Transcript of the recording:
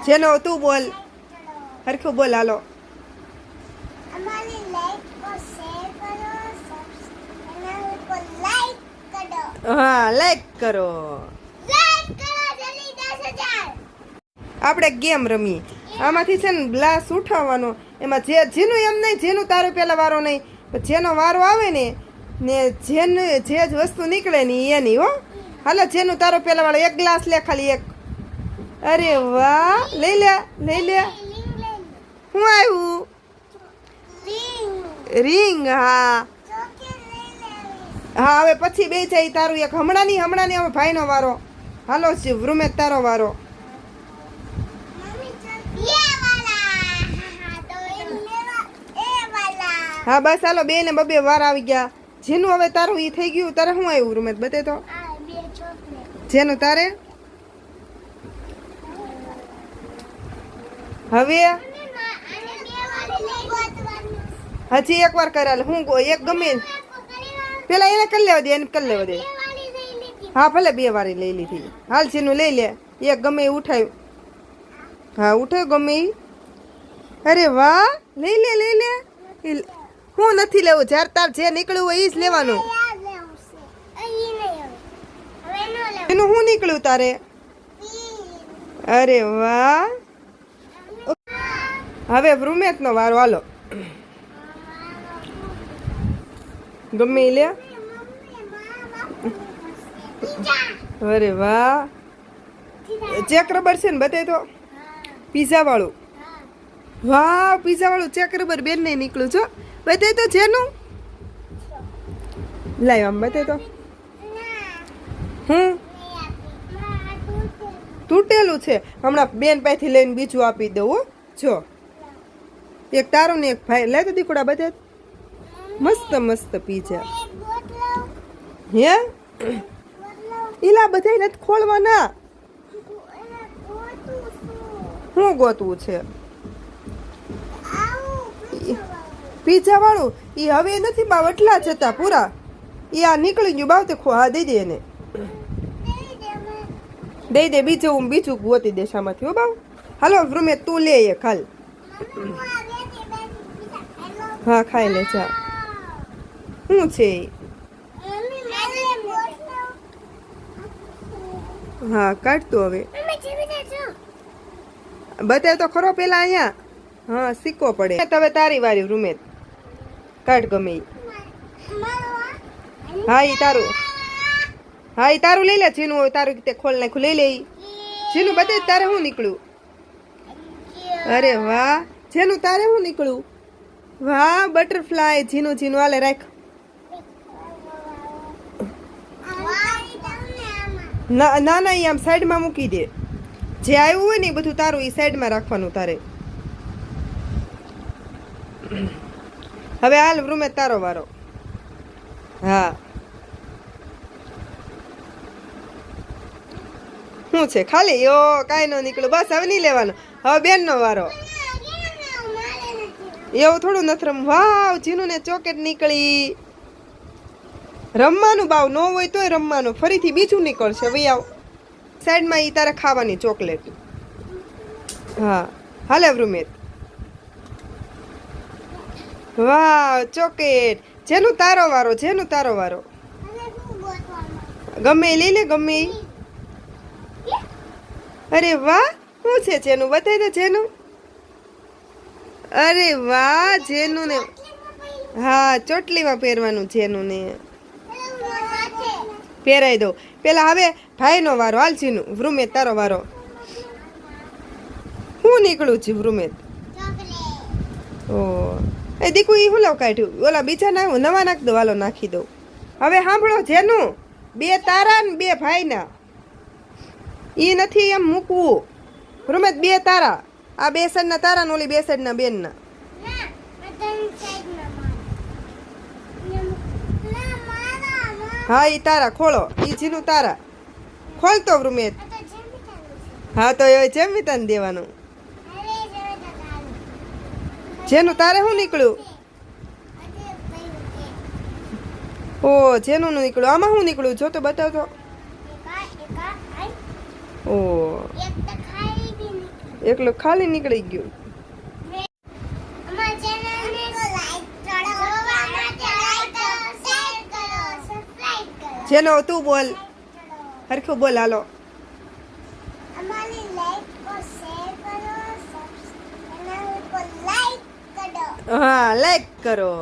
જેનો તું બોલ, હરખું બોલ. હાલો હા, લાઈક કરો. આપણે ગેમ રમીએ. આમાંથી છે ને ગ્લાસ ઉઠાવવાનો. એમાં જેનું એમ નહીં, જેનું તારો પેલા વારો નહીં, પણ જેનો વારો આવે ને જેનું જે જ વસ્તુ નીકળે ને એની. હો હાલો, જેનું તારો પેલા વાળો. એક ગ્લાસ લે, ખાલી એક. અરે વાહ, લઈ લે. શું આવ્યું? રિંગ. હા હા, હવે પછી બે જાય તારું એક. હમણાં નહીં હવે ભાઈનો વારો. હાલો વૃમેશ, તારો વારો. હા બસ હાલો, બે ને બબે વાર આવી ગયા. જેનું હવે તારું ઈ થઈ ગયું. તારે શું આવ્યું વૃમેશ? બતે તો જેનું તારે હવે હજી એક વાર કરાલ. હું એક ગમે પેલા એને કરી લેવા દે, એને કરી લેવા દે. હા ભલે બે વારી લઈ લીધી. હાલ જેનું લઈ લે. એક ગમે એ ઉઠાયું. હા ઉઠાયું ગમે એ. અરે વાહ, લઈ લે. હું નથી લેવું. જ્યારે તાર જે નીકળ્યું હોય એ જ લેવાનું. એનું શું નીકળ્યું તારે? અરે વાહ. હવે વૃમેશ નો વારો. હાલો ગમે એ લે. અરે વાહ, ચેક રબર છે ને બતાય તો. પીઝા વાળું. વાહ, પીઝા વાળું ચેક રબર બેન ને નીકળ્યું છો. બતાય તો જેનું. લાવ આમ બતાય તો. તૂટેલું છે. હમણાં બેન પાસેથી લઈને બીજું આપી દઉં. જો એક તારું ને એક ભાઈ. લે તો દીકડા બધા મસ્ત મસ્ત પીઝા. હે ઈલા બધા નથી ખોલવાના. શું ગોતવું છે? પીઝા વાળું ઈ હવે નથી બાવ. એટલા જ હતા પૂરા. ઈ આ નીકળી ગયું બાવ. તે હા દઈ દે એને. દઈ દે. બીજું ગોતી દે શામાંથી. હો બાવ. હાલો વૃમેશ, તું લે એક. હાલ હા, ખાઈ લે. જા. શું છે? હા કાઢતું હવે. બતાવ તો ખરો પેલા અહીંયા. હા સિક્કો પડે. હવે તારી વારી વૃમેશ. કાઢ ગમે ઈ. હા ઈ તારું. હા ઈ તારું લઈ લે. જેનું હોય તારું તે ખોલ નાખ્યું. લઈ લે ઈ. જેનું બતાવ તારે શું નીકળ્યું? અરે વાહ, જેનું તારે શું નીકળ્યું? વાહ, બટરફ્લાય. ઝીનું હાલે રાખ. ના ના, ઈ આમ સાઈડમાં મૂકી દે. જે આવ્યું હોય ને એ બધું તારું ઈ સાઈડમાં રાખવાનું તારે. હવે હાલ વૃમેશ, તારો વારો. હા શું છે? ખાલી યો કાંઈ ન નીકળ્યું. બસ હવે નહીં લેવાનું. હવે બેન નો વારો. એવું થોડું નથી રમવું. વાવ, જીનું ને ચોકેટ નીકળી. રમવાનું બાવ ન હોય તોય રમવાનું. ફરીથી બીજું નીકળશે. ભાઈ આવ સાઈડમાં. ઈ તારે ખાવાની ચોકલેટ. હા હાલે વૃમેશ. વાવ, ચોકેટ. જેનું તારો વારો. ગમે લઈ લે. ગમે. અરે વાહ, શું છે જેનું? બતાવી દે જેનું. અરે વાહ, જેનું ને. હા ચોટલીમાં પહેરવાનું. જેનું ને પહેરાઈ દો પેલા. હવે ભાઈનો વારો. હાલ જીનું. વૃમેશ, તારો વારો. શું નીકળું છે વૃમેશ? ઓ એ દીકુ, ઈ હું લવ કાઢ્યું. ઓલા બીજા ના નવા નાખ દો. હાલો નાખી દઉં. હવે સાંભળો, જેનું બે તારા ને બે ભાઈના. ઈ નથી એમ મૂકવું વૃમેશ. બે તારા. આ બે સાઈડના તારા ને ઓલી બે સાઈડના બેનના. હા ઈ તારા. ખોલો. ઈ જીનું તારા. ખોલતો વૃમેશ. હા તો એ જમિતાને દેવાનું. જેનું તારે શું નીકળ્યું? ઓ જેનું નીકળ્યું. આમાં શું નીકળ્યું? જો તો બતાવ તો. ઓ એકલો ખાલી નીકળી ગયું. અમારા ચેનલને લાઈક કરો, જોવા માટે લાઈક કરો, શેર કરો, સબસ્ક્રાઇબ કરો. જેનો તું બોલ, હરખું બોલ હાલો. અમારી લાઈક કો શેર કરો, ચેનલ કો લાઈક કરો. હા, લાઈક કરો.